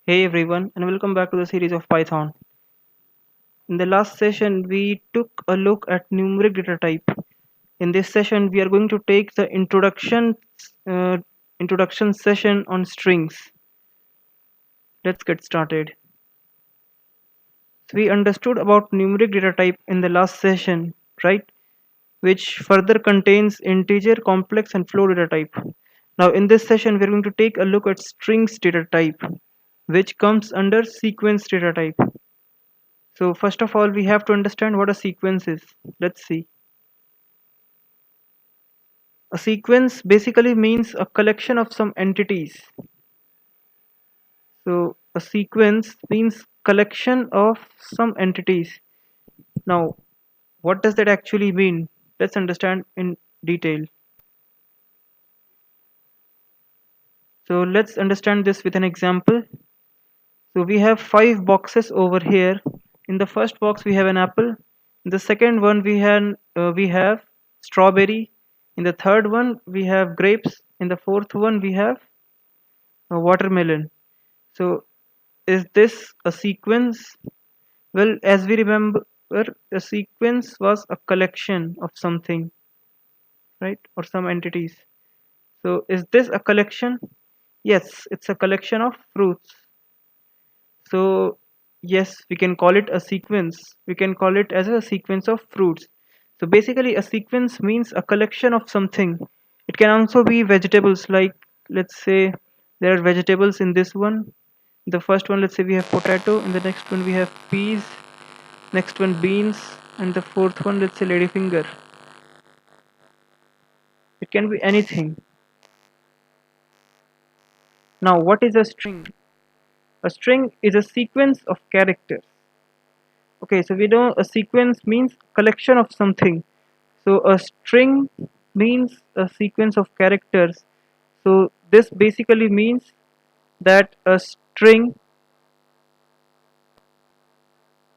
Hey everyone, and welcome back to the series of Python. In the last session, we took a look at numeric data type. In this session, we are going to take the uh, introduction session on strings. Let's get started. So we understood about numeric data type in the last session, right? Which further contains integer, complex, and float data type. Now, in this session, we're going to take a look at strings data type, which comes under sequence data type. So first of all, we have to understand what a sequence is. Let's see. A sequence basically means a collection of some entities. So a sequence means collection of some entities. Now, what does that actually mean? Let's understand in detail. So let's understand this with an example. So we have five boxes over here. In the first box we have an apple. In the second one we have strawberry. In the third one we have grapes. In the fourth one we have a watermelon. So is this a sequence? Well, as we remember, a sequence was a collection of something, right? Or some entities. So is this a collection? Yes, it's a collection of fruits. So yes, we can call it a sequence. We can call it as a sequence of fruits. So basically a sequence means a collection of something. It can also be vegetables, like let's say there are vegetables in this one. The first one, let's say we have potato. In the next one we have peas. Next one beans. And the fourth one, let's say ladyfinger. It can be anything. Now what is a string? A string is a sequence of characters. Okay, so we know a sequence means collection of something. So a string means a sequence of characters. So this basically means that a string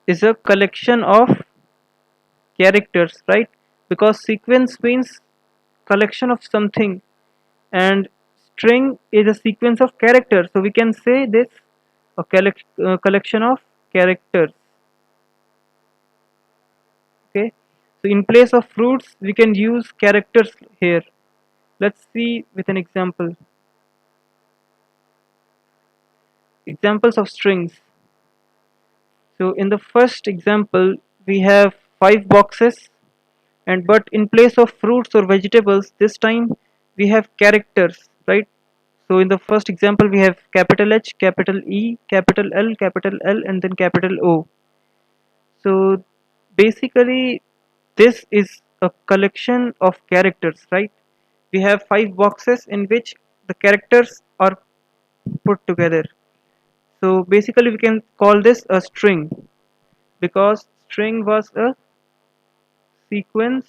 is a collection of characters, right? Because sequence means collection of something and string is a sequence of characters. So we can say this collection of characters. Okay. So in place of fruits, we can use characters here. Let's see with an example. Examples of strings. So in the first example, we have five boxes, and but in place of fruits or vegetables, this time we have characters, right? So in the first example, we have capital H, capital E, capital L, and then capital O. So basically, this is a collection of characters, right? We have five boxes in which the characters are put together. So basically, we can call this a string because string was a sequence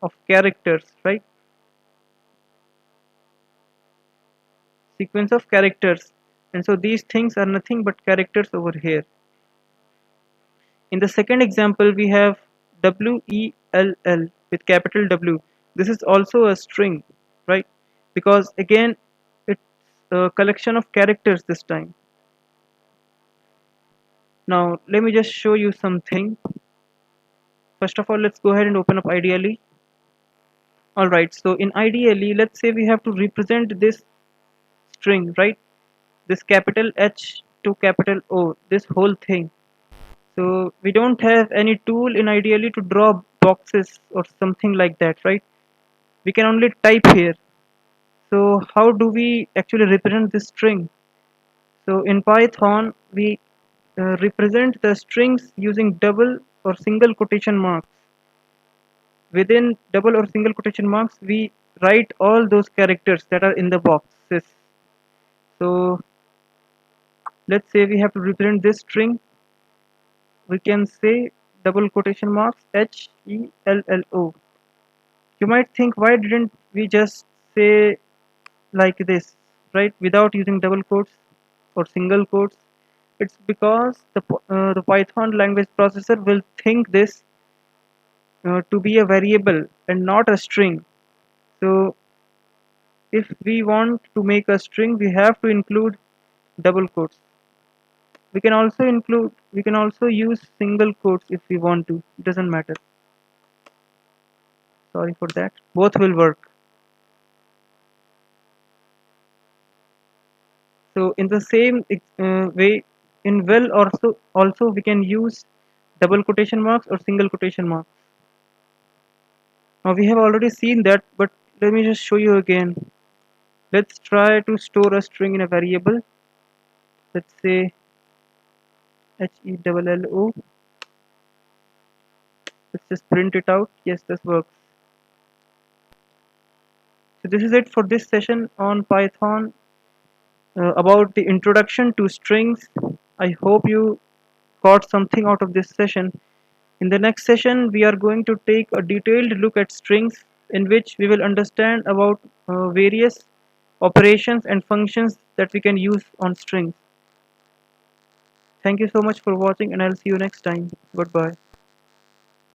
of characters, right? Sequence of characters. And so these things are nothing but characters over here. In the second example, we have WELL with capital W. This is also a string, right? Because again, it's a collection of characters this time. Now, let me just show you something. First of all, let's go ahead and open up Ideally. Alright, so in Ideally, let's say we have to represent this string, right? This capital H to capital O, this whole thing. So we don't have any tool in Ideally to draw boxes or something like that, right? We can only type here. So how do we actually represent this string? So in Python, we represent the strings using double or single quotation marks. Within double or single quotation marks, we write all those characters that are in the boxes. So let's say we have to represent this string. We can say double quotation marks HELLO. You might think, why didn't we just say like this, right, without using double quotes or single quotes? It's because the Python language processor will think this to be a variable and not a string. So if we want to make a string, we have to include double quotes. We can also use single quotes if we want to. It doesn't matter. Sorry for that. Both will work. So in the same way, in well also we can use double quotation marks or single quotation marks. Now we have already seen that, but let me just show you again. Let's try to store a string in a variable. Let's say HELLO. Let's just print it out. Yes, this works. So this is it for this session on Python about the introduction to strings. I hope you got something out of this session. In the next session, we are going to take a detailed look at strings in which we will understand about various operations and functions that we can use on strings. Thank you so much for watching and I'll see you next time. Goodbye.